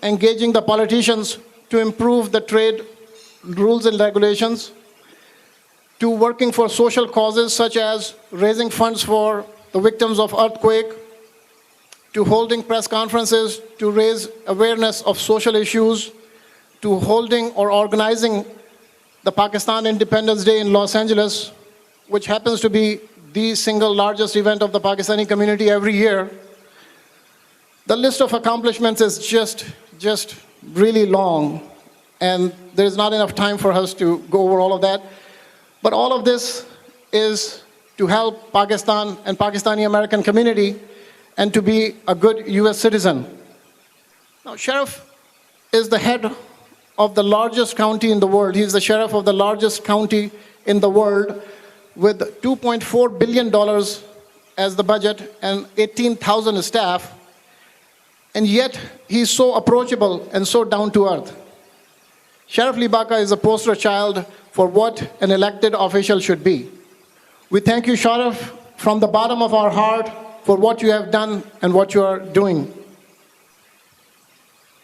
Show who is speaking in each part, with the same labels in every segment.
Speaker 1: engaging the politicians to improve the trade rules and regulations, to working for social causes such as raising funds for the victims of earthquake, to holding press conferences to raise awareness of social issues, to holding or organizing the Pakistan Independence Day in Los Angeles, which happens to be the single largest event of the Pakistani community every year. The list of accomplishments is just really long, and there's not enough time for us to go over all of that. But all of this is to help Pakistan and Pakistani American community and to be a good US citizen. Now, Sheriff is the head of the largest county in the world. He's the sheriff of the largest county in the world with $2.4 billion as the budget and 18,000 staff. And yet, he's so approachable and so down to earth. Sheriff Lee Baca is a poster child for what an elected official should be. We thank you, Sheriff, from the bottom of our heart for what you have done and what you are doing.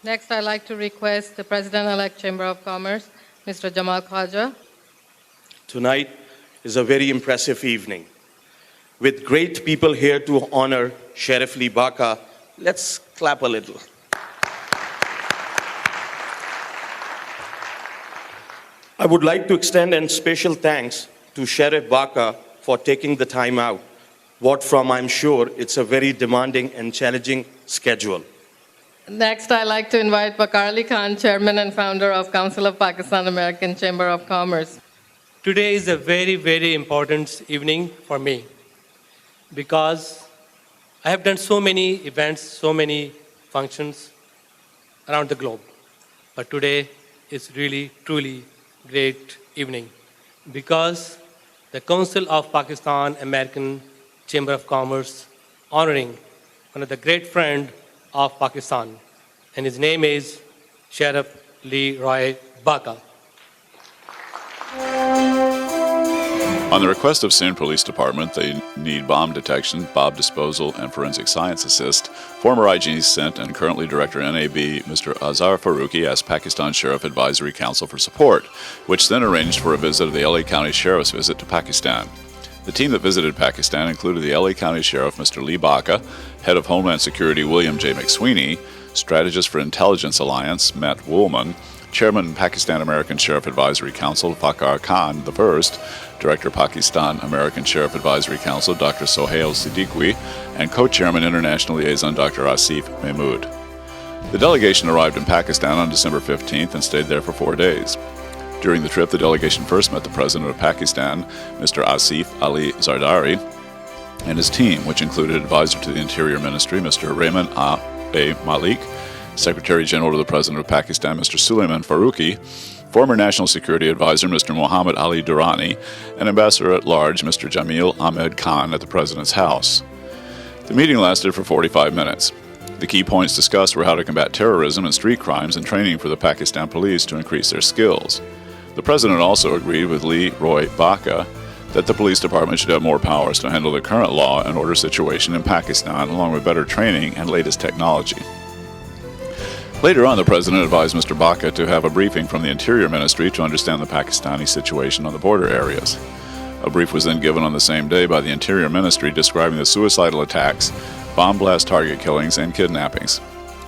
Speaker 2: Next, I'd like to request the President-elect Chamber of Commerce, Mr. Jamal Khwaja.
Speaker 3: Tonight is a very impressive evening. With great people here to honor Sheriff Lee Baca, let's clap a little. I would like to extend a special thanks to Sheriff Baca for taking the time out, what from I'm sure it's a very demanding and challenging schedule.
Speaker 2: Next, I'd like to invite Waqar Ali Khan, Chairman and Founder of Council of Pakistan American Chamber of Commerce.
Speaker 4: Today is a very, very important evening for me because I have done so many events, so many functions around the globe. But today is really, truly great evening because the Council of Pakistan American Chamber of Commerce honoring one of the great friend of Pakistan, and his name is Sheriff Lee Roy Baca.
Speaker 5: On the request of Sindh Police Department, they need bomb detection, bomb disposal, and forensic science assist. Former IG sent and currently Director NAB, Mr. Azhar Faruqi, asked Pakistan Sheriff Advisory Council for support, which then arranged for a visit of the LA County Sheriff's visit to Pakistan. The team that visited Pakistan included the LA County Sheriff, Mr. Lee Baca, Head of Homeland Security, William J. McSweeney, Strategist for Intelligence Alliance, Matt Woolman, Chairman Pakistan American Sheriff Advisory Council, Waqar Khan I, Director Pakistan American Sheriff Advisory Council, Dr. Sohail Siddiqui, and Co-Chairman International Liaison, Dr. Asif Mahmood. The delegation arrived in Pakistan on December 15th and stayed there for 4 days. During the trip, the delegation first met the President of Pakistan, Mr. Asif Ali Zardari, and his team, which included Advisor to the Interior Ministry, Mr. Rehman A. Malik, Secretary General to the President of Pakistan, Mr. Sulaiman Faruqi, former National Security Advisor, Mr. Muhammad Ali Durrani, and Ambassador at Large, Mr. Jamil Ahmed Khan, at the President's house. The meeting lasted for 45 minutes. The key points discussed were how to combat terrorism and street crimes and training for the Pakistan police to increase their skills. The President also agreed with Lee Roy Baca that the police department should have more powers to handle the current law and order situation in Pakistan, along with better training and latest technology. Later on, the President advised Mr. Baca to have a briefing from the Interior Ministry to understand the Pakistani situation on the border areas. A brief was then given on the same day by the Interior Ministry describing the suicidal attacks, bomb blast target killings, and kidnappings.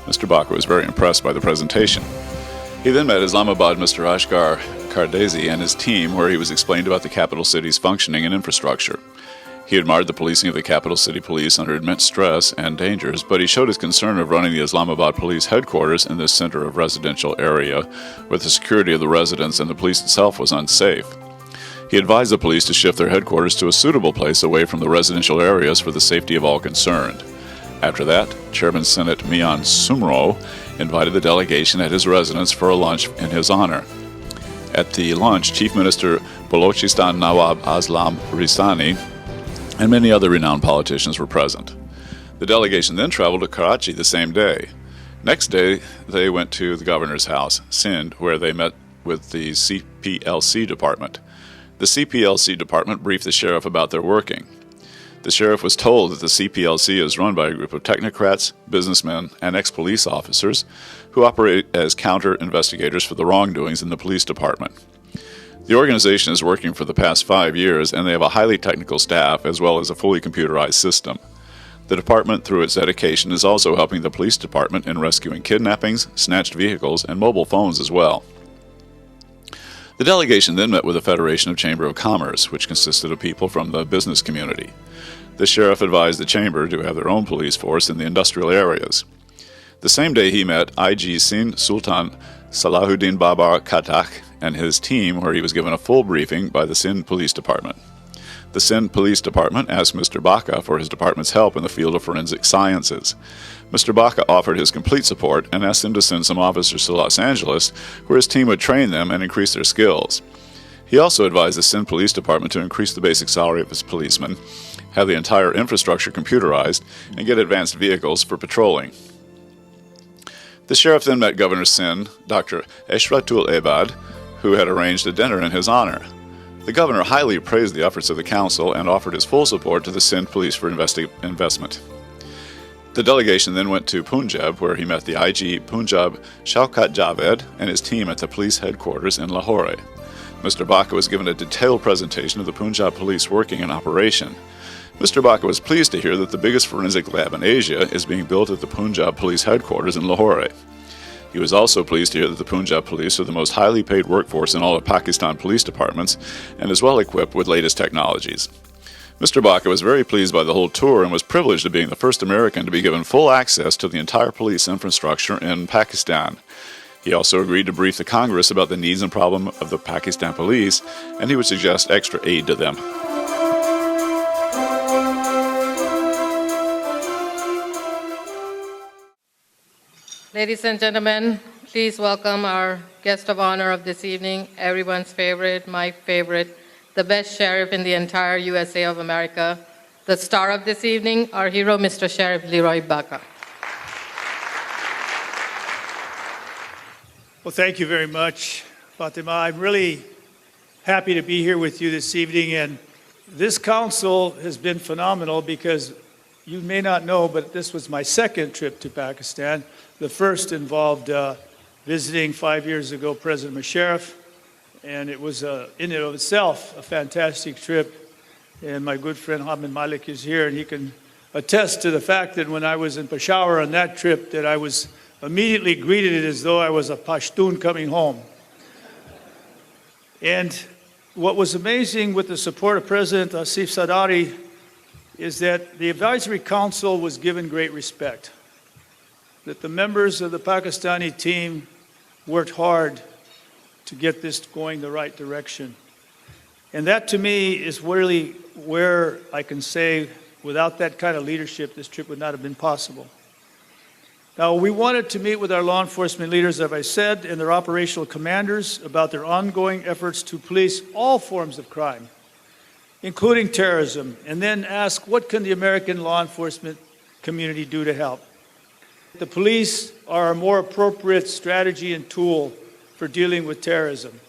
Speaker 5: Mr. Baca was very impressed by the presentation. He then met Islamabad Mr. Ashgar Kardezi and his team, where he was explained about the capital city's functioning and infrastructure. He admired the policing of the capital city police under immense stress and dangers, but he showed his concern of running the Islamabad police headquarters in this center of residential area, where the security of the residents and the police itself was unsafe. He advised the police to shift their headquarters to a suitable place away from the residential areas for the safety of all concerned. After that, Chairman Senate Mian Sumro invited the delegation at his residence for a lunch in his honor. At the lunch, Chief Minister Balochistan Nawab Aslam Risani and many other renowned politicians were present. The delegation then traveled to Karachi the same day. Next day, they went to the governor's house, Sindh, where they met with the CPLC department. The CPLC department briefed the sheriff about their working. The sheriff was told that the CPLC is run by a group of technocrats, businessmen, and ex-police officers who operate as counter-investigators for the wrongdoings in the police department. The organization is working for the past 5 years, and they have a highly technical staff as well as a fully computerized system. The department, through its dedication, is also helping the police department in rescuing kidnappings, snatched vehicles, and mobile phones as well. The delegation then met with the Federation of Chamber of Commerce, which consisted of people from the business community. The sheriff advised the chamber to have their own police force in the industrial areas. The same day he met IG Singh Sultan Salahuddin Babar Khattak and his team, where he was given a full briefing by the Sindh Police Department. The Sindh Police Department asked Mr. Baca for his department's help in the field of forensic sciences. Mr. Baca offered his complete support and asked him to send some officers to Los Angeles, where his team would train them and increase their skills. He also advised the Sindh Police Department to increase the basic salary of his policemen, have the entire infrastructure computerized, and get advanced vehicles for patrolling. The sheriff then met Governor Sindh, Dr. Eshratul Ebad, who had arranged a dinner in his honor. The governor highly praised the efforts of the council and offered his full support to the Sindh Police for investment. The delegation then went to Punjab, where he met the IG Punjab Shaukat Javed and his team at the police headquarters in Lahore. Mr. Baca was given a detailed presentation of the Punjab police working in operation. Mr. Baca was pleased to hear that the biggest forensic lab in Asia is being built at the Punjab police headquarters in Lahore. He was also pleased to hear that the Punjab police are the most highly paid workforce in all of Pakistan police departments and is well equipped with latest technologies. Mr. Baca was very pleased by the whole tour and was privileged of being the first American to be given full access to the entire police infrastructure in Pakistan. He also agreed to brief the Congress about the needs and problem of the Pakistan police, and he would suggest extra aid to them.
Speaker 2: Ladies and gentlemen, please welcome our guest of honor of this evening, everyone's favorite, my favorite, the best sheriff in the entire USA of America, the star of this evening, our hero, Mr. Sheriff Leroy Baca.
Speaker 6: Well, thank you very much, Fatima. I'm really happy to be here with you this evening, and this council has been phenomenal because you may not know, but this was my second trip to Pakistan. The first involved visiting 5 years ago President Musharraf, and it was in and of itself a fantastic trip. And my good friend Hamid Malik is here, and he can attest to the fact that when I was in Peshawar on that trip, that I was immediately greeted as though I was a Pashtun coming home. And what was amazing with the support of President Asif Zardari is that the Advisory Council was given great respect, that the members of the Pakistani team worked hard to get this going the right direction. And that to me is really where I can say without that kind of leadership, this trip would not have been possible. Now, we wanted to meet with our law enforcement leaders, as I said, and their operational commanders about their ongoing efforts to police all forms of crime, including terrorism, and then ask what can the American law enforcement community do to help. The police are a more appropriate strategy and tool for dealing with terrorism.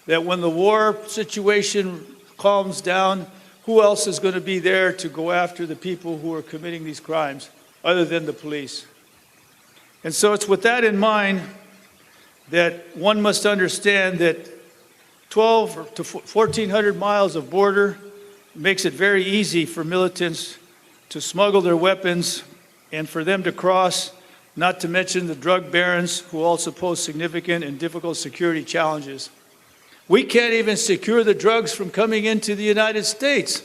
Speaker 6: That when the war situation calms down, who else is going to be there to go after the people who are committing these crimes other than the police? And so it's with that in mind that one must understand that 12 to 1,400 miles of border makes it very easy for militants to smuggle their weapons and for them to cross, not to mention the drug barons who also pose significant and difficult security challenges. We can't even secure the drugs from coming into the United States.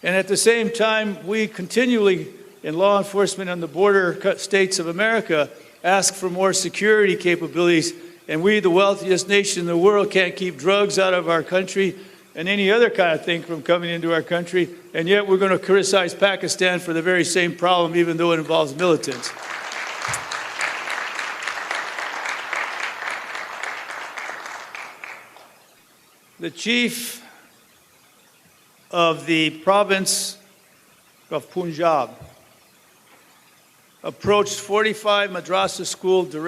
Speaker 6: And at the same time, we continually, in law enforcement on the border states of America, ask for more security capabilities. And we, the wealthiest nation in the world, can't keep drugs out of our country and any other kind of thing from coming into our country. And yet we're going to criticize Pakistan for the very same problem, even though it involves militants. The chief of the province of Punjab approached 45 madrasa school directors